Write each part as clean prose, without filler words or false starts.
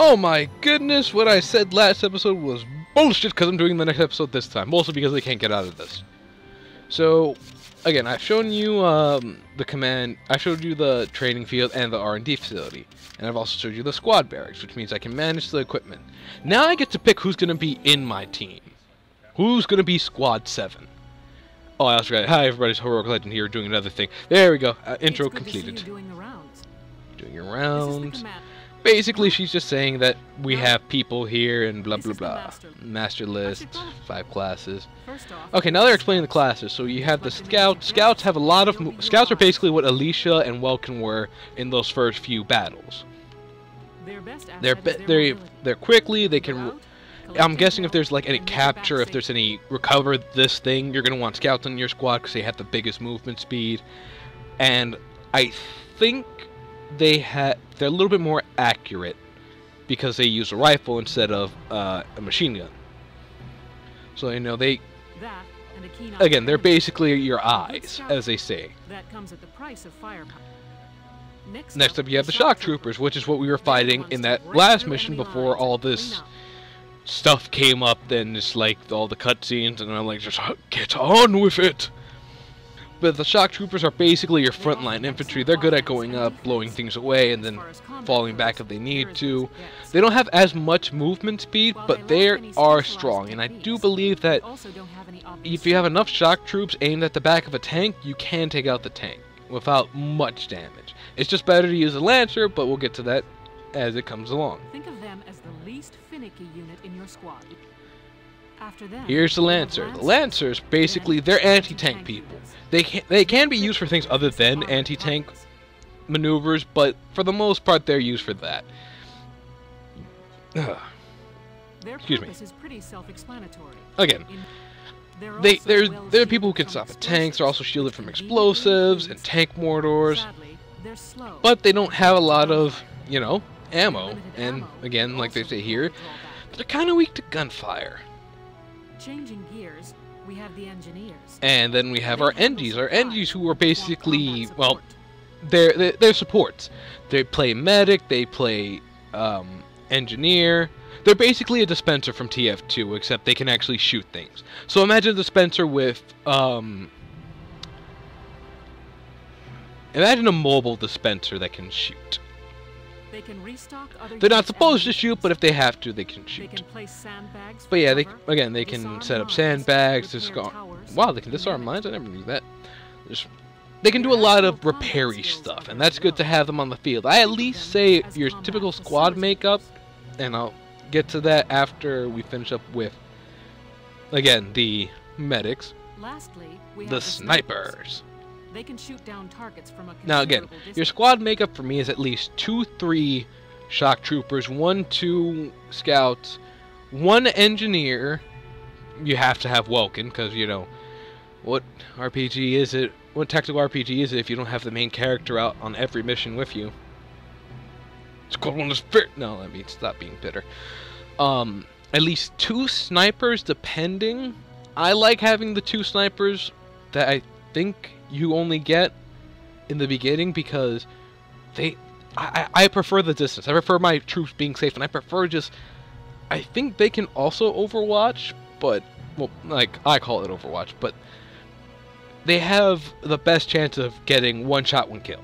Oh my goodness, what I said last episode was bullshit because I'm doing the next episode this time. Mostly because they can't get out of this. So, again, I've shown you the command, I showed you the training field and the R&D facility. And I've also showed you the squad barracks, which means I can manage the equipment. Now I get to pick who's going to be in my team. Who's going to be Squad 7. Oh, I also forgot. Hi, everybody's HeroicLegend here doing another thing. There we go. Intro completed. Doing your rounds. Basically, she's just saying that we have people here and blah blah blah. Master list, 5 classes. Okay, now they're explaining the classes. So you have the Scouts. Scouts have a lot of... Scouts are basically what Alicia and Welkin were in those first few battles. They're quickly, they can... I'm guessing if there's like any capture, if there's any recover this thing, you're going to want Scouts in your squad because they have the biggest movement speed. And I think they're a little bit more accurate because they use a rifle instead of a machine gun. So, you know, again, they're basically your eyes, as they say. That comes at the price of firepower. Next up, you have the shock troopers, which is what we were fighting in that last mission before all this stuff came up. Then just like all the cutscenes, and I'm like, just get on with it. But the shock troopers are basically your frontline infantry. They're good at going up, blowing things away, and then falling back if they need to. They don't have as much movement speed, but they are strong. And I do believe that if you have enough shock troops aimed at the back of a tank, you can take out the tank without much damage. It's just better to use a Lancer, but we'll get to that as it comes along. Think of them as the least finicky unit in your squad. After them, here's the Lancer. The Lancers, basically, they're anti-tank people. They can be used for things other than anti-tank maneuvers, but for the most part, they're used for that. Excuse me. Is pretty self-explanatory. Again, they're people who can stop at tanks. They're also shielded from explosives and tank mortars, but they don't have a lot of, you know, ammo. And again, like they say here, they're kind of weak to gunfire. Changing gears, we have the engineers. And then we have our NGs. Our NGs who are basically, well, they're supports. They play medic, they play engineer. They're basically a dispenser from TF2, except they can actually shoot things. So imagine a dispenser with, imagine a mobile dispenser that can shoot. They can restock other They're not supposed to shoot, but if they have to, they can shoot. They can place sandbags. But yeah, they can set up sandbags. Wow, they can disarm mines. I never knew that. They can do a lot of repair-y stuff, and that's good to have them on the field. I at least say your typical squad makeup, and I'll get to that after we finish up with, again, the medics. Lastly, we the have snipers. They can shoot down targets from a now again, your squad makeup for me is at least 2-3 shock troopers, 1-2 scouts, 1 engineer. You have to have Welkin, because, you know, what RPG is it? What tactical RPG is it if you don't have the main character out on every mission with you? It's called one of spirit. No, let me stop being bitter. At least 2 snipers, depending. I like having the 2 snipers that I think you only get in the beginning because I prefer the distance. I prefer my troops being safe, and I prefer I think they can also overwatch, but, well, like, I call it overwatch, but they have the best chance of getting 1 shot, 1 kill.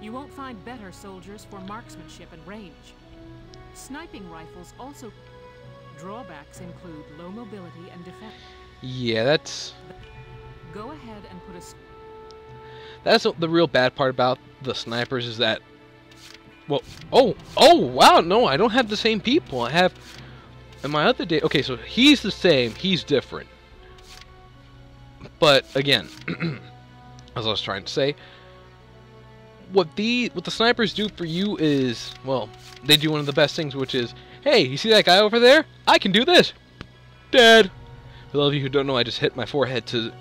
You won't find better soldiers for marksmanship and range. Sniping rifles also. Drawbacks include low mobility and defense. Yeah, that's... Go ahead and put a... That's the real bad part about the snipers is that... Well, oh, wow, no, I don't have the same people. I have... In my other day... Okay, so he's the same, he's different. But, again, as I was trying to say, what the snipers do for you is, well, they do one of the best things, which is, hey, you see that guy over there? I can do this. Dead. For those of you who don't know, I just hit my forehead to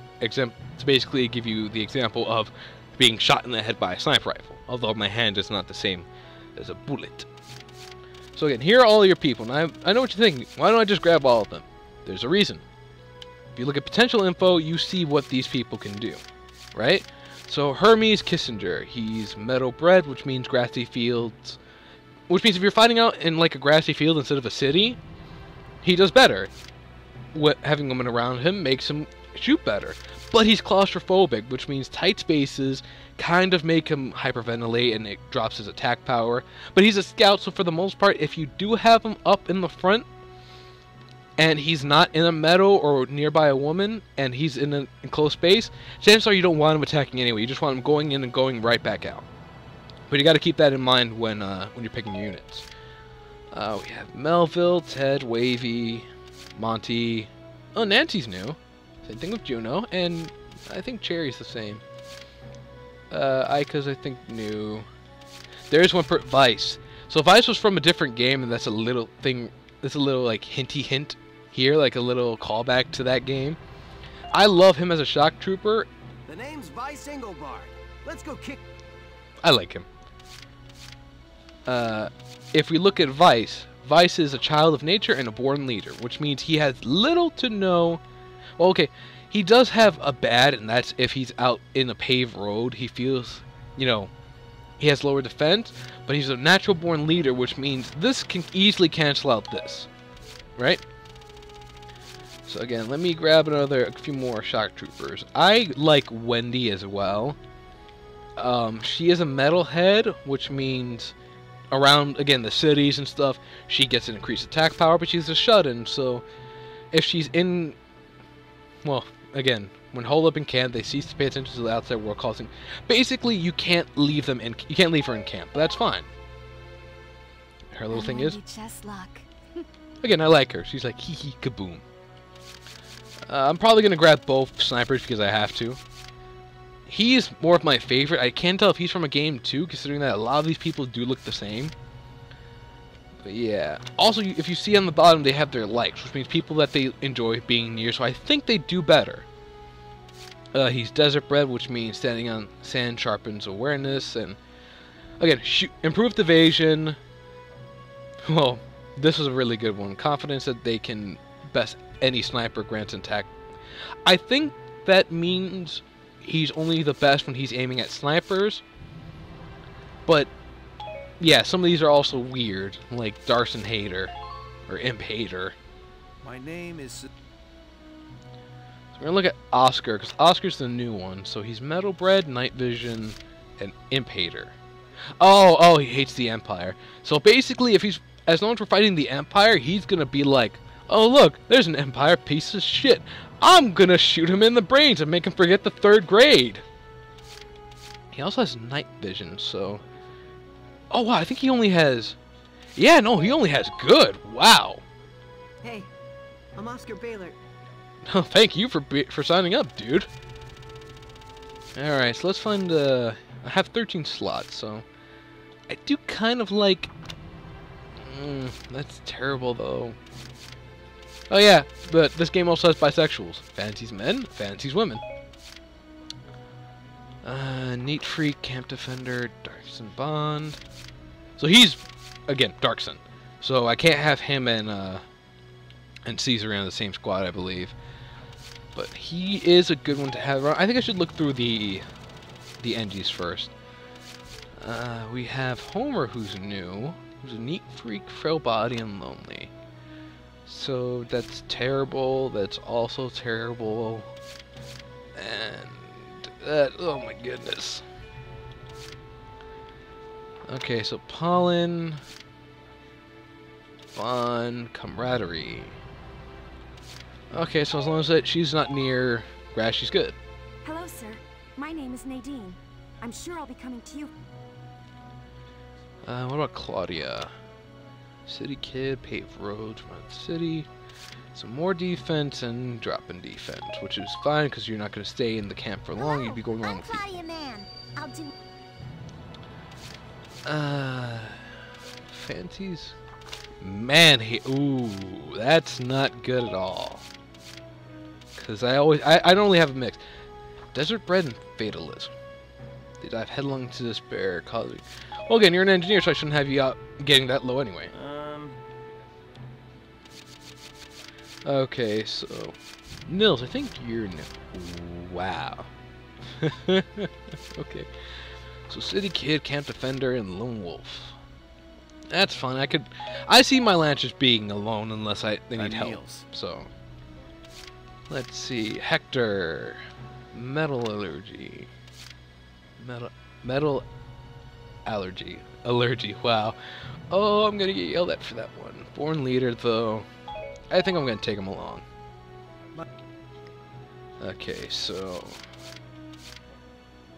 basically give you the example of being shot in the head by a sniper rifle, although my hand is not the same as a bullet. So again, here are all your people. Now, I know what you're thinking. Why don't I just grab all of them? There's a reason. If you look at potential info, you see what these people can do, right? So Hermes Kissinger, he's meadow bred, which means grassy fields, Which means if you're fighting out in like a grassy field instead of a city, he does better. Having women around him makes him shoot better. But he's claustrophobic, which means tight spaces kind of make him hyperventilate and it drops his attack power. But he's a scout, so for the most part, if you do have him up in the front and he's not in a meadow or nearby a woman and he's in a close space, chances are you don't want him attacking anyway. You just want him going in and going right back out. But you got to keep that in mind when you're picking your units. We have Melville, Ted, Wavy, Monty. Oh, Nancy's new. Same thing with Juno, and I think Cherry's the same. Ika's, I think, new. There's one for Vice. So Vice was from a different game, and that's a little thing. That's a little like hinty hint here, like a little callback to that game. I love him as a shock trooper. The name's Vice Engelbard. Let's go kick. I like him. If we look at Vice, Vice is a child of nature and a born leader, which means he has little to no... Well, okay, he does have a bad, and that's if he's out in a paved road, he feels, you know, he has lower defense, but he's a natural born leader, which means this can easily cancel out this, right? So again, let me grab a few more shock troopers. I like Wendy as well. She is a metalhead, which means around, again, the cities and stuff, she gets an increased attack power, but she's a shut-in, so if she's in, well, again, when holed up in camp, they cease to pay attention to the outside world, causing, basically, you can't leave her in camp, but that's fine. Her little thing is, again, I like her, she's like, hee hee, kaboom. I'm probably going to grab both snipers because I have to. He's more of my favorite. I can't tell if he's from a game too, considering that a lot of these people do look the same. But yeah. Also, if you see on the bottom, they have their likes, which means people that they enjoy being near, so I think they do better. He's desert bred, which means standing on sand sharpens awareness, and again, improved evasion. Well, this was a really good one. Confidence that they can best any sniper grants attack. I think that means he's only the best when he's aiming at snipers, but yeah, some of these are also weird, like Darson Hater or Imp Hater. My name is... So we're gonna look at Oscar, because Oscar's the new one. So he's metal bred, night vision, and Imp Hater. Oh, he hates the Empire. So basically, if he's, as long as we're fighting the Empire, he's gonna be like, oh look, there's an Empire piece of shit. I'm gonna shoot him in the brains and make him forget the 3rd grade. He also has night vision, so... Oh wow, I think he only has... Yeah, no, he only has good. Wow. Hey, I'm Oscar Baylor. Oh, thank you for signing up, dude. Alright, so let's find... I have 13 slots, so... I do kind of like... that's terrible, though. Oh yeah, but this game also has bisexuals. Fancies men, fancies women. Neat Freak, Camp Defender, Darkson Bond. So he's, again, Darkson. So I can't have him and Caesar in the same squad, I believe. But he is a good one to have around. I think I should look through the NGs first. We have Homer, who's new. Who's a Neat Freak, frail body, and lonely. So that's terrible. That's also terrible. And that, oh my goodness. Okay, so pollen, fun, camaraderie. Okay, so as long as she's not near grass, she's good. Hello, sir. My name is Nadine. I'm sure I'll be coming to you. What about Claudia? City kid, paved roads, run the city. Some more defense and drop in defense, which is fine because you're not going to stay in the camp for long. You'd be going around with people. Claudia Man. I'll do. Fancies? Man, ooh, that's not good at all. Because I don't really have a mix. Desert Bread and Fatalism. They dive headlong into despair, causing... Well, again, you're an engineer, so I shouldn't have you out getting that low anyway. Okay, so... Nils, I think you're new. Wow. Okay. So City Kid, Camp Defender, and Lone Wolf. That's fine. I see my Lancers being alone unless they need help. Meals. So, let's see. Hector, metal allergy, metal allergy. Wow. Oh, I'm gonna get yelled at for that one. Born leader, though. I think I'm gonna take him along. Okay, so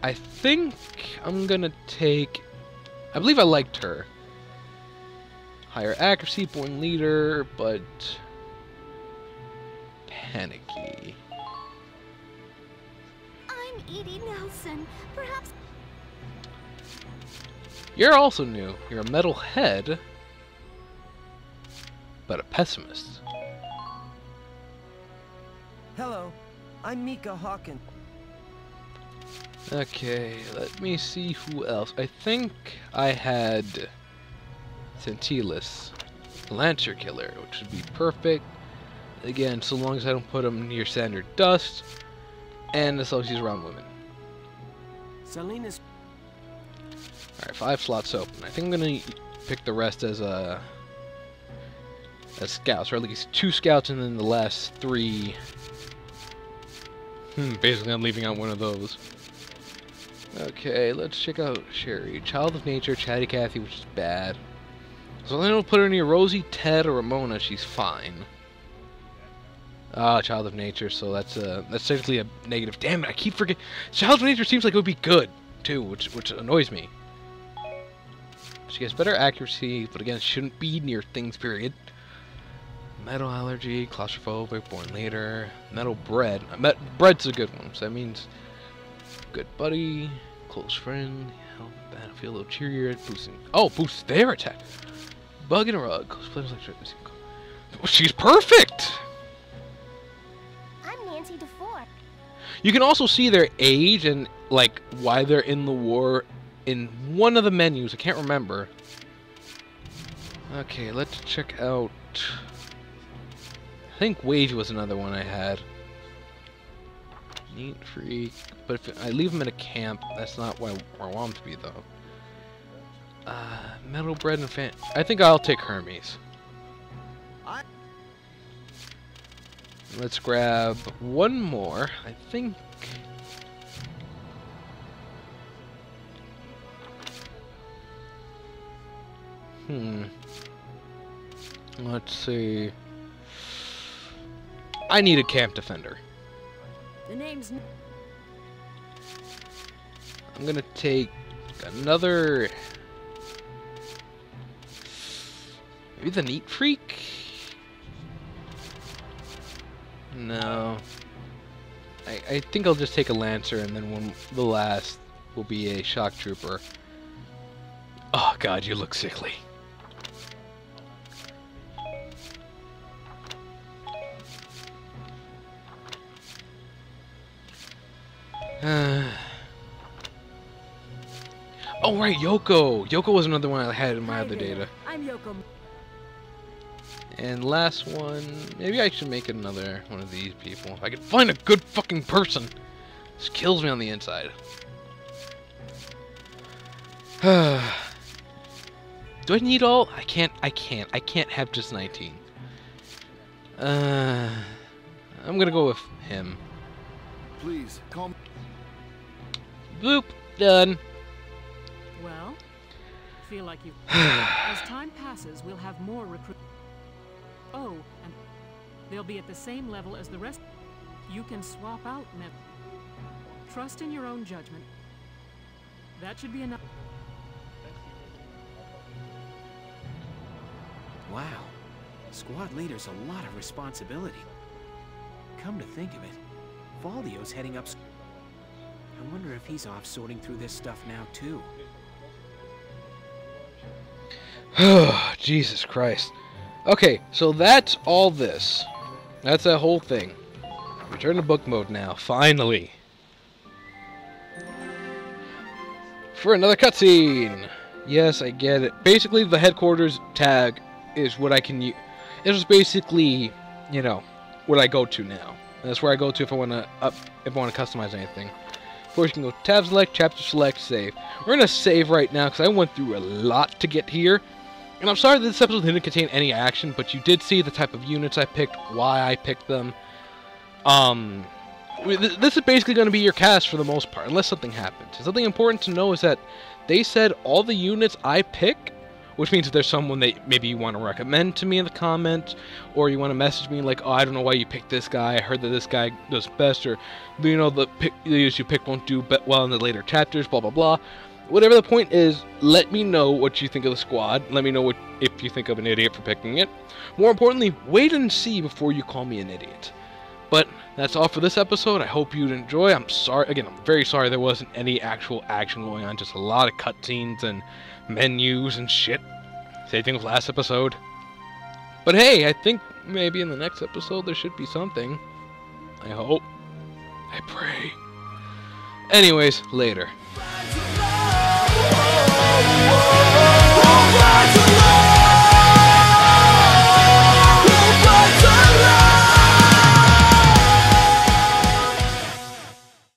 I think I'm gonna take. I believe I liked her. Higher accuracy, born leader, but panicky. I'm Edie Nelson. Perhaps... You're also new. You're a metal head, but a pessimist. Hello, I'm Mika Hawkins. Okay, let me see who else. I think I had Centilus, the Lancer Killer, which would be perfect. Again, so long as I don't put him near standard dust, and as long as he's around women. Selena's. Alright, 5 slots open. I think I'm gonna pick the rest as scouts, or at least 2 scouts, and then the last 3. Basically, I'm leaving out one of those. Okay, let's check out Sherry. Child of Nature, Chatty Cathy, which is bad. So I don't put her near Rosie, Ted, or Ramona. She's fine. Child of Nature. So that's technically a negative. Damn it! I keep forgetting. Child of Nature seems like it would be good too, which annoys me. She gets better accuracy, but again, shouldn't be near things. Period. Metal allergy, claustrophobic, born later. Metal bread. Bread's a good one. So that means good buddy, close friend, help battlefield, a little cheerier, boosting. Oh, boosts their attack. Bug and a rug. Close players like she's perfect. I'm Nancy DeFore. You can also see their age and like why they're in the war in one of the menus. I can't remember. Okay, let's check out. I think Wavy was another one I had. Neat freak, but if I leave him in a camp, that's not where I want him to be, though. Metal bread and fan. I think I'll take Hermes. Let's grab one more. I think. Let's see. I need a camp defender. The name's... I'm gonna take another... Maybe the Neat Freak? No. I think I'll just take a Lancer, and then the last will be a Shock Trooper. Oh god, you look sickly. Oh right, Yoko! Yoko was another one I had in my other data. I'm Yoko. And last one, maybe I should make another one of these people. If I could find a good fucking person. This kills me on the inside. Do I need all? I can't have just 19. I'm gonna go with him. Please, call me. Boop, done. Well, feel like you... As time passes, we'll have more recruits. Oh, and they'll be at the same level as the rest. You can swap out Neb. Trust in your own judgment. That should be enough. Wow. Squad leader's a lot of responsibility. Come to think of it, Valdio's heading up... I wonder if he's off sorting through this stuff now, too. Jesus Christ. Okay, so that's all this. That's that whole thing. Return to book mode now, finally. For another cutscene! Yes, I get it. Basically, the headquarters tag is what I can use. It's basically, you know, what I go to now. And that's where I go to if I want to customize anything. Of course, you can go tab select, chapter select, save. We're gonna save right now because I went through a lot to get here, And I'm sorry that this episode didn't contain any action, but you did see the type of units I picked, why I picked them. This is basically going to be your cast for the most part, unless something happens. And something important to know is that they said all the units I pick, which means if there's someone that maybe you want to recommend to me in the comments, or you want to message me like, oh, I don't know why you picked this guy, I heard that this guy does best, or, you know, the units you picked won't do well in the later chapters, blah, blah, blah. Whatever the point is, let me know what you think of the squad. Let me know if you think I'm an idiot for picking it. More importantly, wait and see before you call me an idiot. But that's all for this episode. I hope you'd enjoy. I'm sorry. Again, I'm very sorry there wasn't any actual action going on. Just a lot of cutscenes and menus and shit. Same thing with last episode. But hey, I think maybe in the next episode there should be something. I hope. I pray. Anyways, later.